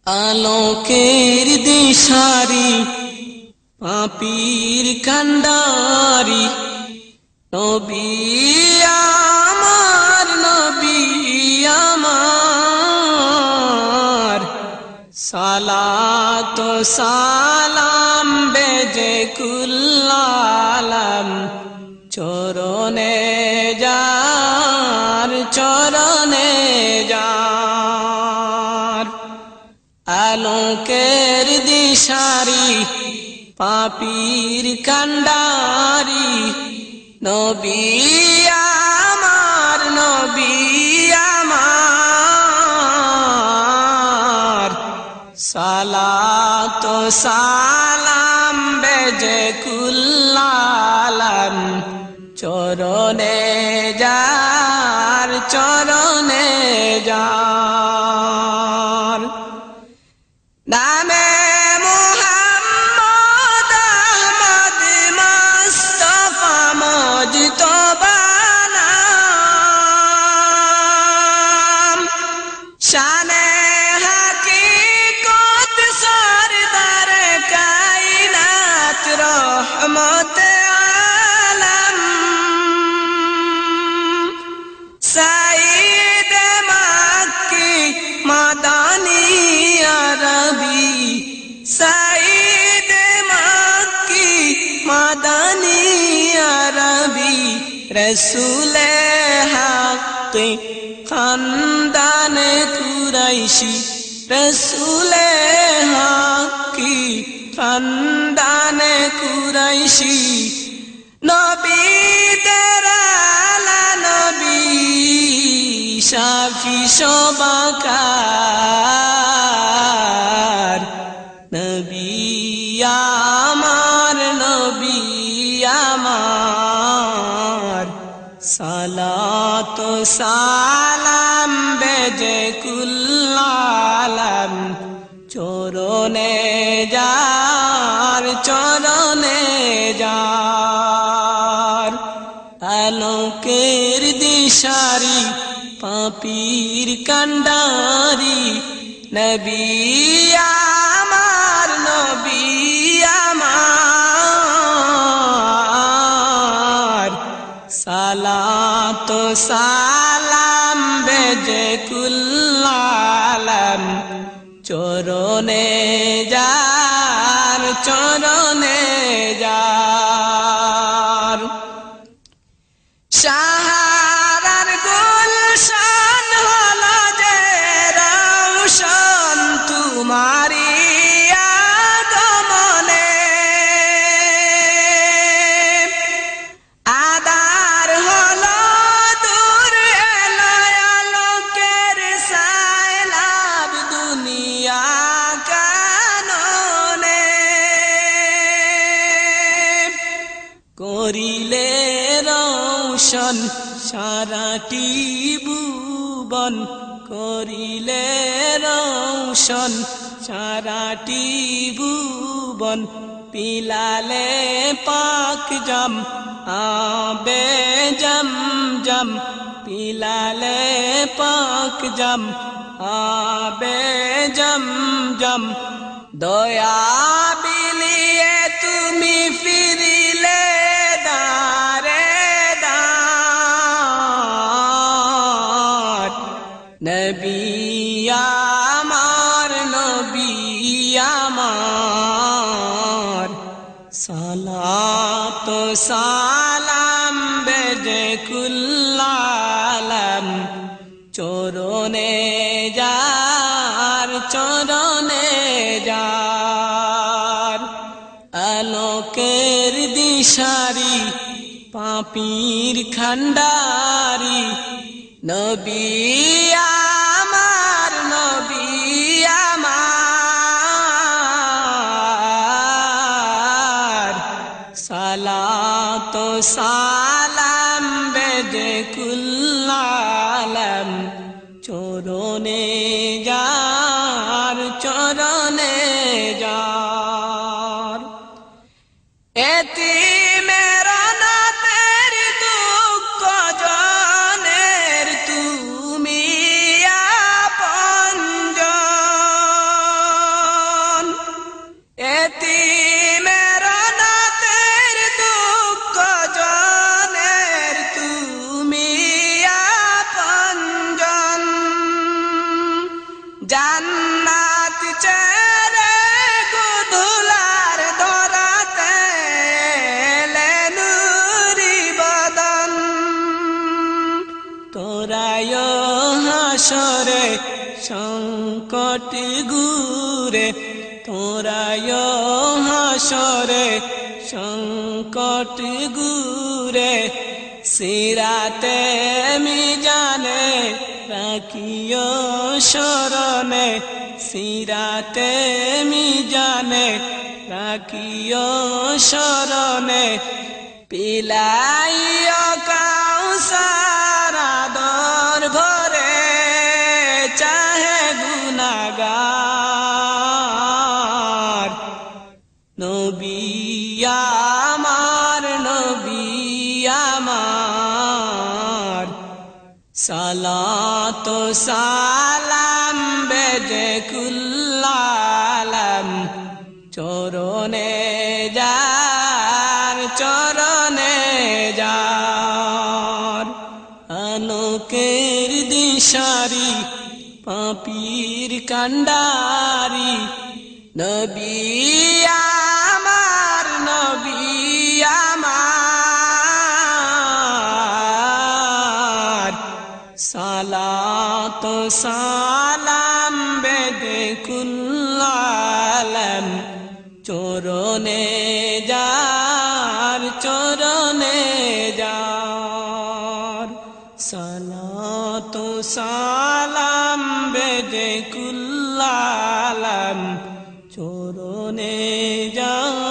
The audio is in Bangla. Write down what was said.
আলোকের দিশারি পাপীর কান্ডারি নবী আমার নবী আমার সালাত ও সালাম বেজে কুল্লালাম চরণে যার আলোকের দিশারি পাপীর কান্ডারি নবী আমার নবী আমার সালাত ও সালাম বেজে কুল্লালাম চরণে যার নামে মুহাম্মদ আহমদ মুস্তাফা মুজতবা নাম শানে হাকিকত সরদার কায়নাত রহমত আলম সাইদ মক্কি মাদানী সাইদ মক্কি মাদানী আরবি রসুলে হক খানদান কুরাইশি রসুলে হক খানদান কুরাইশি নবী তেরা নবী শাফি শোবাকার নবী আমার সালাত ও সালাম বেজে কুল্লালাম চরণে যার আলোকের দিশারি পাপীর কান্ডারি নবী আমার নবী আমার সালাত ও সালাম বেজে কুল্লালাম চরণে যার সাহারার গুলশান হলো যে রওশন তোমারি আগমনে আদার হলো দূর এলো আলোকের সাইলাব দুনিয়া কাননে করিলে রওশন সারাটি ভুবন করিলে রওশন সারাটি ভুবন পিলালে পাক জাম আবে জম জম পিলালে পাক জাম আবে জম জম দয়া বিলিয়ে তুমি ফিরিলে নবী আমার নবী আমার সালাত ও সালাম বেজে কুল্লালাম চরণে যার আলোকের দিশারি পাপীর খান্ডারি নবী আমার নবী আমার সালাত ও সালাম বেজে কুল্লালাম চরণে যার এতিমের অনাথের দুঃখ জনের তুমি আপনজন জান্নাত চেরে গুদুলার দরাতে লেনুরি বদন তোরায় হাসরে সংকট গুরে তোরায় হাসরে সংকট গুরে সিরাতে মিজানে রাখিও শরণে সিরাতে মিজানে রাখিও শরণে পিলাইও কাউসার আদর ভরে চাহে গুনাহগার নবী আমার নবী আমার সালাত ও সালাম বেজে কুল্লালাম চরণে যার চরণে যার আলোকের দিশারি পাপীর কান্ডারি নবী আমার নবী আমার সালাত ও সালাম বেদে কুল্লালাম চরণে যার চরণে যার সালাত ও সালাম বেদে কুল্লালাম চরণে যার